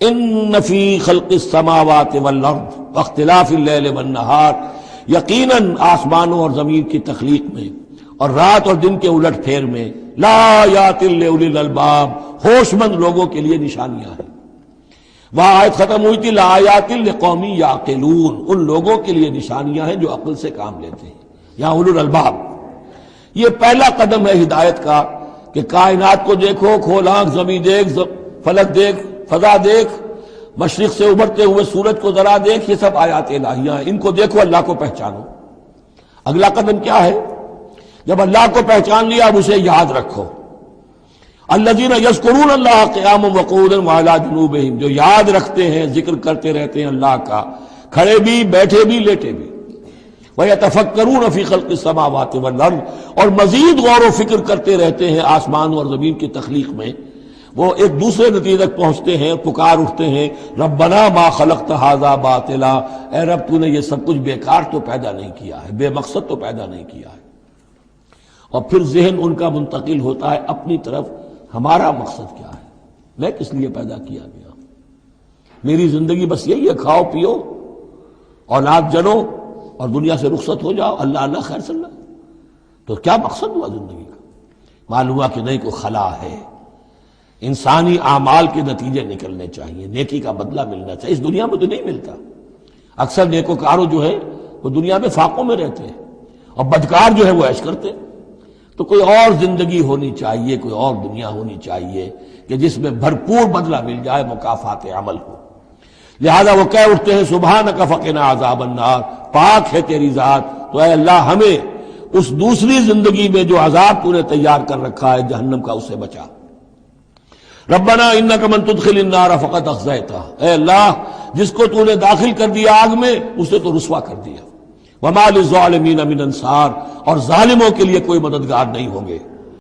ان فی خلق السماوات والارض واختلاف اللیل والنہار، یقیناً آسمانوں اور زمین کی تخلیق میں اور رات اور دن کے الٹ پھیر میں لآیات لأولی الالباب، ہوش مند لوگوں کے لیے نشانیاں ہیں۔ وہاں آیت ختم ہوئی تھی لآیات لقوم یعقلون، ان لوگوں کے لیے نشانیاں ہیں جو عقل سے کام لیتے ہیں، یا اولو الالباب۔ یہ پہلا قدم ہے ہدایت کا کہ کائنات کو دیکھو، کھول آنکھ، زمین دیکھ، فلک دیکھ، فضا دیکھ، مشرق سے ابھرتے ہوئے سورج کو ذرا دیکھ، یہ سب آیات الہیہ ہیں، ان کو دیکھو، اللہ کو پہچانو۔ اگلا قدم کیا ہے؟ جب اللہ کو پہچان لیا اب اسے یاد رکھو۔ الذین یذکرون اللہ قیاما وقعودا وعلی جنوبہم، جو یاد رکھتے ہیں، ذکر کرتے رہتے ہیں اللہ کا، کھڑے بھی، بیٹھے بھی، لیٹے بھی۔ وَيَتَفَكَّرُونَ فِي خَلْقِ السَّمَاوَاتِ وَالْأَرْضِ، اور مزید غور و فکر کرتے رہتے ہیں آسمان اور زمین کی تخلیق میں۔ وہ ایک دوسرے نتیجے تک پہنچتے ہیں، پکار اٹھتے ہیں ربنا ما خلقت ھذا باطلا، اے رب تو نے یہ سب کچھ بیکار تو پیدا نہیں کیا ہے، بے مقصد تو پیدا نہیں کیا ہے۔ اور پھر ذہن ان کا منتقل ہوتا ہے اپنی طرف، ہمارا مقصد کیا ہے، میں کس لیے پیدا کیا گیا، میری زندگی بس یہی ہے، کھاؤ پیو، اولاد جنو اور دنیا سے رخصت ہو جاؤ، اللہ اللہ خیر صلی اللہ۔ تو کیا مقصد ہوا زندگی کا؟ معلوم ہوا کہ نہیں، کوئی خلا ہے، انسانی اعمال کے نتیجے نکلنے چاہیے، نیکی کا بدلہ ملنا چاہیے۔ اس دنیا میں تو نہیں ملتا، اکثر نیکوکاروں جو ہے وہ دنیا میں فاقوں میں رہتے ہیں، اور بدکار جو ہے وہ عیش کرتے ہیں۔ تو کوئی اور زندگی ہونی چاہیے، کوئی اور دنیا ہونی چاہیے کہ جس میں بھرپور بدلہ مل جائے، مکافات عمل ہو۔ لہذا وہ کہہ اٹھتے ہیں سبحانک فقنا عذاب النار، پاک ہے تیری ذات، تو اے اللہ ہمیں اس دوسری زندگی میں جو عذاب تو نے تیار کر رکھا ہے جہنم کا، اسے بچا۔ ربنا انک من تدخل النار فقد اخزیتہ، اے اللہ جس کو تو نے داخل کر دیا آگ میں، اسے تو رسوا کر دیا۔ وما للظالمین من انصار، اور ظالموں کے لیے کوئی مددگار نہیں ہوں گے۔